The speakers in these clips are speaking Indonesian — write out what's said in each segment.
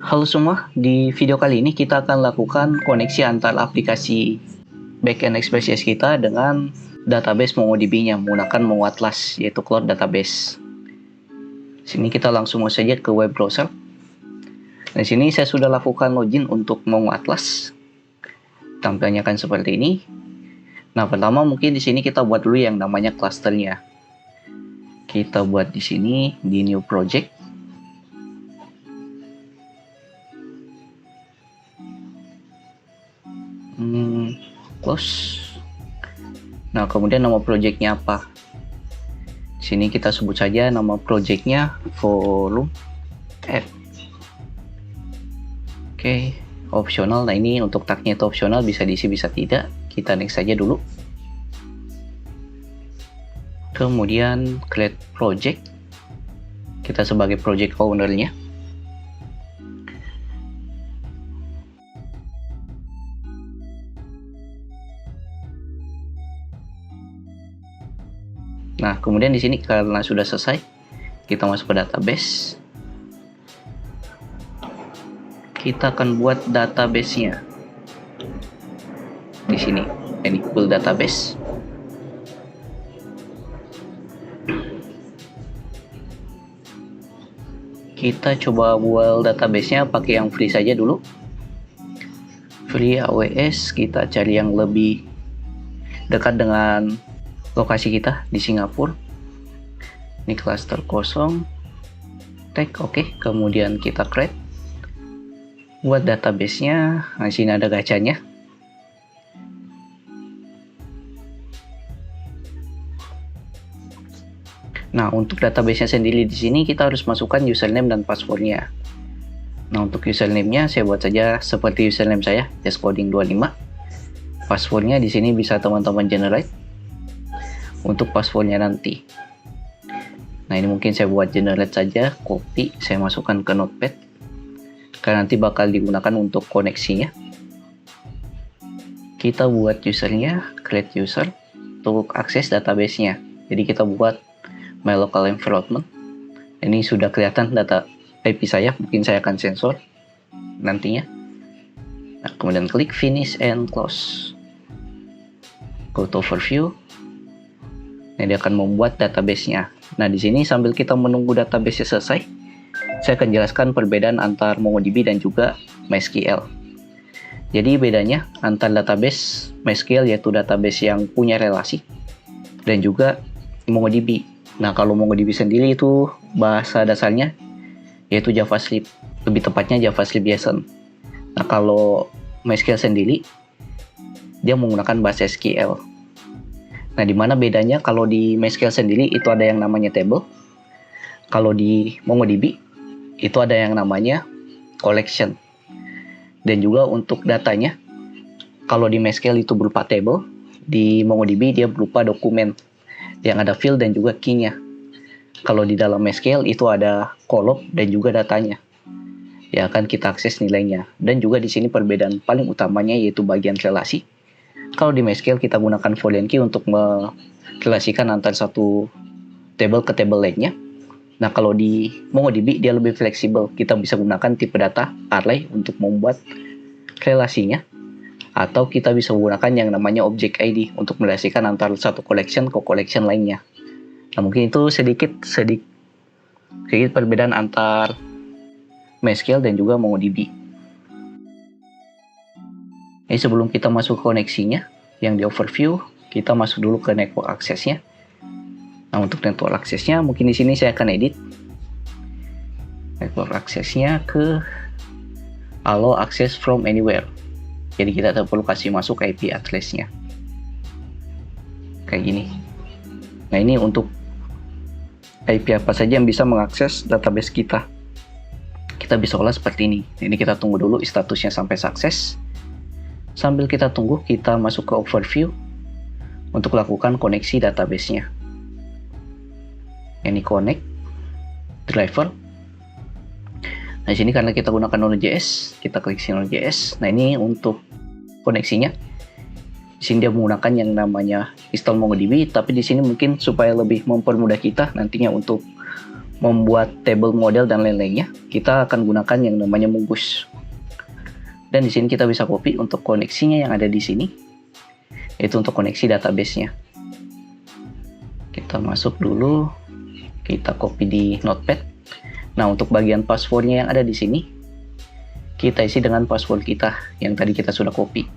Halo semua, di video kali ini kita akan lakukan koneksi antar aplikasi backend Express.js kita dengan database MongoDB-nya menggunakan Mongo Atlas, yaitu Cloud Database. Sini kita langsung saja ke web browser. Di sini saya sudah lakukan login untuk Mongo Atlas. Tampilannya akan seperti ini. Nah, pertama mungkin di sini kita buat dulu yang namanya clusternya. Kita buat di sini di new project. Close. Nah, kemudian nama projectnya apa? Di sini kita sebut saja nama projectnya volume app. Oke, opsional. Nah, ini untuk tagnya itu opsional, bisa diisi bisa tidak. Kita next saja dulu. Kemudian create project. Kita sebagai project owner-nya. Nah, kemudian di sini karena sudah selesai, kita masuk ke database. Kita akan buat database-nya. Di sini, ini build database. Kita coba build database-nya pakai yang free saja dulu. Free AWS, kita cari yang lebih dekat dengan lokasi kita di Singapura. Ini cluster kosong, tag oke. Kemudian kita create, buat database-nya. Nah, di sini ada gacanya. Nah, untuk database-nya sendiri di sini kita harus masukkan username dan password-nya. Nah, untuk username-nya saya buat saja seperti username saya, justcoding25. Password-nya di sini bisa teman-teman generate. Untuk passwordnya nanti, nah ini mungkin saya buat generate saja, copy, saya masukkan ke notepad karena nanti bakal digunakan untuk koneksinya. Kita buat usernya, create user untuk akses database-nya. Jadi kita buat my local environment. Ini sudah kelihatan data IP saya, mungkin saya akan sensor nantinya. Nah, kemudian klik finish and close. Go to overview. Nah, dia akan membuat database-nya. Nah, di sini sambil kita menunggu database-nya selesai, saya akan jelaskan perbedaan antar MongoDB dan juga MySQL. Jadi bedanya antar database MySQL yaitu database yang punya relasi dan juga MongoDB. Nah, kalau MongoDB sendiri itu bahasa dasarnya yaitu JavaScript, lebih tepatnya JavaScript JSON. Nah, kalau MySQL sendiri dia menggunakan bahasa SQL. Nah, di mana bedanya? Kalau di MySQL sendiri itu ada yang namanya table. Kalau di MongoDB itu ada yang namanya collection. Dan juga untuk datanya, kalau di MySQL itu berupa table, di MongoDB dia berupa dokumen yang ada field dan juga key-nya. Kalau di dalam MySQL itu ada kolom dan juga datanya. Ya, akan kita akses nilainya. Dan juga di sini perbedaan paling utamanya yaitu bagian relasi. Kalau di MySQL kita gunakan boolean key untuk merelasikan antara satu table ke table lainnya. Nah, kalau di MongoDB dia lebih fleksibel. Kita bisa gunakan tipe data array untuk membuat relasinya, atau kita bisa menggunakan yang namanya object ID untuk merelasikan antara satu collection ke collection lainnya. Nah, mungkin itu sedikit perbedaan antar MySQL dan juga MongoDB. Ini sebelum kita masuk ke koneksinya, yang di overview, kita masuk dulu ke network access-nya. Nah, untuk network access-nya, mungkin di sini saya akan edit network access-nya ke allow access from anywhere. Jadi kita tak perlu kasih masuk IP address-nya. Kayak gini. Nah, ini untuk IP apa saja yang bisa mengakses database kita. Kita bisa olah seperti ini. Ini kita tunggu dulu statusnya sampai sukses. Sambil kita tunggu, kita masuk ke overview untuk lakukan koneksi database-nya. Ini connect driver. Nah, di sini karena kita gunakan Node.js, kita klik Node.js. Nah, ini untuk koneksinya. Di sini dia menggunakan yang namanya install MongoDB, tapi di sini mungkin supaya lebih mempermudah kita nantinya untuk membuat table model dan lain-lainnya, kita akan gunakan yang namanya Mongoose. Dan di sini kita bisa copy untuk koneksinya yang ada di sini, yaitu untuk koneksi database-nya. Kita masuk dulu, kita copy di Notepad. Nah, untuk bagian passwordnya yang ada di sini, kita isi dengan password kita yang tadi kita sudah copy.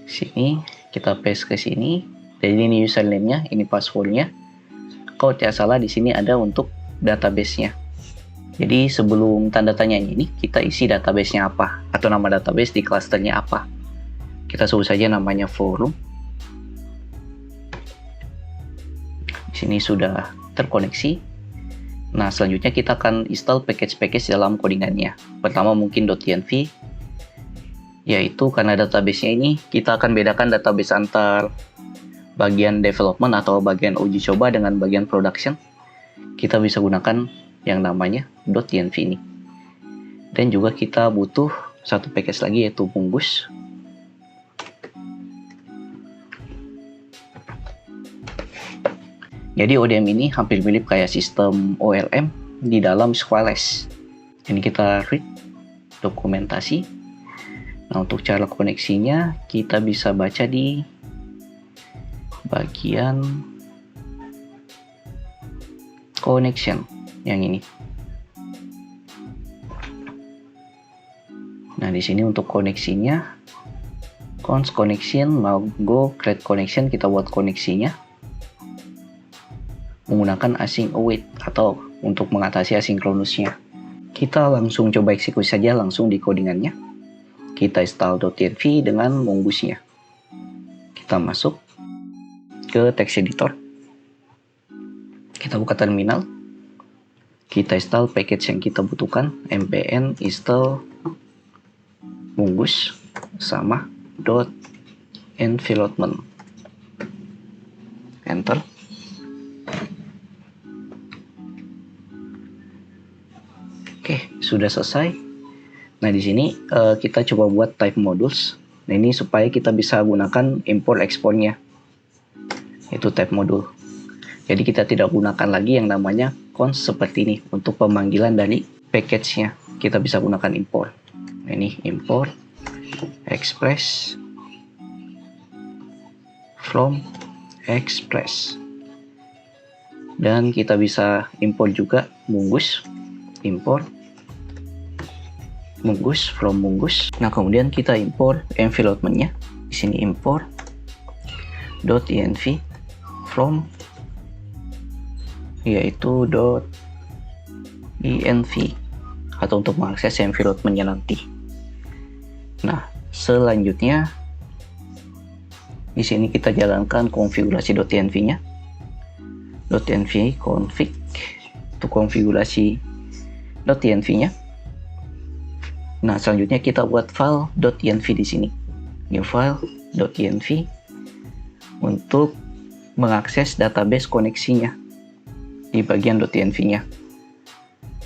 Sini, kita paste ke sini. Jadi ini username-nya, ini password-nya. Kalau tidak salah di sini ada untuk database-nya. Jadi sebelum tanda tanya ini, kita isi database-nya apa, atau nama database di cluster-nya apa. Kita sebut saja namanya forum. Di sini sudah terkoneksi. Nah, selanjutnya kita akan install package-package dalam codingannya. Pertama mungkin .env, yaitu karena database-nya ini kita akan bedakan database antar bagian development atau bagian uji coba dengan bagian production. Kita bisa gunakan yang namanya .env ini. Dan juga kita butuh satu package lagi yaitu Mongoose. Jadi ODM ini hampir mirip kayak sistem ORM di dalam Squaless. Ini kita read dokumentasi. Nah, untuk cara koneksinya kita bisa baca di bagian connection yang ini. Nah, di sini untuk koneksinya const connection mau go create connection, kita buat koneksinya menggunakan async await atau untuk mengatasi asinkronusnya. Kita langsung coba eksekusi saja langsung di codingannya. Kita install .env dengan Mongoose-nya. Kita masuk ke text editor. Kita buka terminal. Kita install package yang kita butuhkan, npm install Mongoose sama .environment. Enter. Oke, sudah selesai. Nah, di sini kita coba buat type modules. Nah, ini supaya kita bisa gunakan import exportnya, yaitu type module. Jadi kita tidak gunakan lagi yang namanya const seperti ini untuk pemanggilan dari package-nya. Kita bisa gunakan import. Nah, ini import express from express. Dan kita bisa import juga Mongoose, import Mongoose from Mongoose. Nah, kemudian kita import environment-nya. Di sini import .env from, yaitu .env atau untuk mengakses environment-nya nanti. Nah, selanjutnya di sini kita jalankan konfigurasi .env-nya. .env config untuk konfigurasi .env-nya. Nah, selanjutnya kita buat file .env di sini. New file .env untuk mengakses database koneksinya di bagian .env-nya.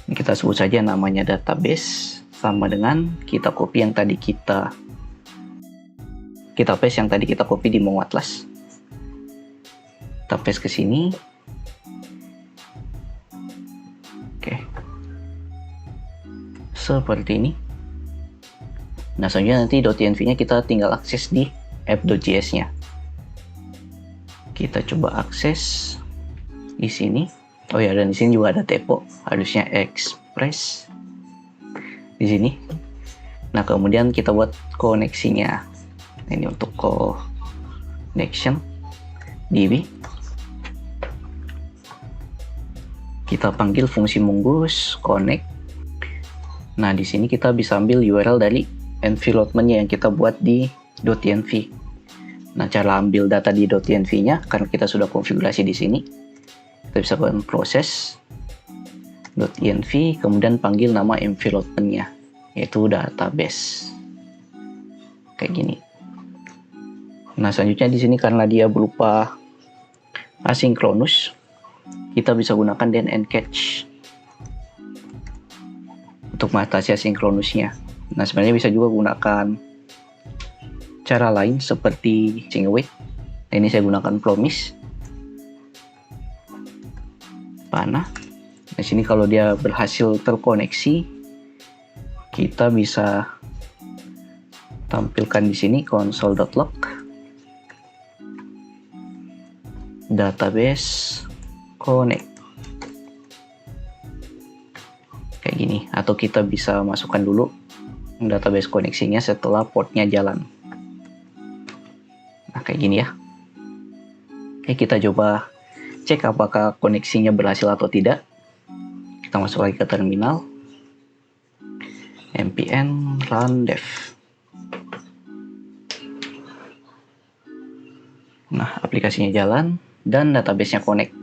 Ini kita sebut saja namanya database sama dengan kita copy yang tadi kita paste yang tadi kita copy di Mongo Atlas. Kita paste ke sini. Oke. Seperti ini. Nah, selanjutnya nanti .env-nya kita tinggal akses di app.js-nya. Kita coba akses di sini. Oh ya, dan di sini juga ada typo. Harusnya express di sini. Nah, kemudian kita buat koneksinya. Ini untuk connection db. Kita panggil fungsi Mongoose connect. Nah, di sini kita bisa ambil URL dari environment-nya yang kita buat di .env. Nah, cara ambil data di .env-nya karena kita sudah konfigurasi di sini. Kita bisa buat proses .env, kemudian panggil nama environment-nya, yaitu database. Kayak gini. Nah, selanjutnya di sini karena dia berupa asinkronus, kita bisa gunakan then and catch untuk mengatasi asinkronusnya. Nah, sebenarnya bisa juga gunakan cara lain seperti async await. Nah, ini saya gunakan promise. panah. Di sini kalau dia berhasil terkoneksi, kita bisa tampilkan di sini console.log database connect kayak gini, atau kita bisa masukkan dulu database koneksinya setelah portnya jalan. Nah kayak gini ya. Oke, kita coba cek apakah koneksinya berhasil atau tidak. Kita masuk lagi ke terminal, npm run dev. Nah, aplikasinya jalan dan database-nya connect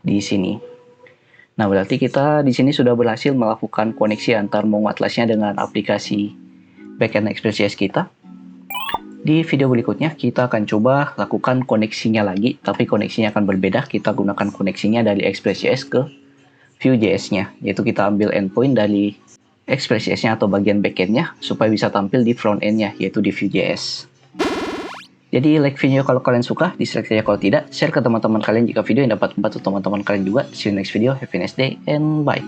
di sini. Nah, berarti kita di sini sudah berhasil melakukan koneksi antar Mongo Atlasnya dengan aplikasi backend Express.js kita. Di video berikutnya kita akan coba lakukan koneksinya lagi, tapi koneksinya akan berbeda. Kita gunakan koneksinya dari Express.js ke Vue.js-nya, yaitu kita ambil endpoint dari Express.js-nya atau bagian backend-nya supaya bisa tampil di front end-nya, yaitu di Vue.js. Jadi like video kalau kalian suka, dislike saja kalau tidak, share ke teman-teman kalian jika video yang dapat membantu teman-teman kalian juga. See you next video, have a nice day, and bye.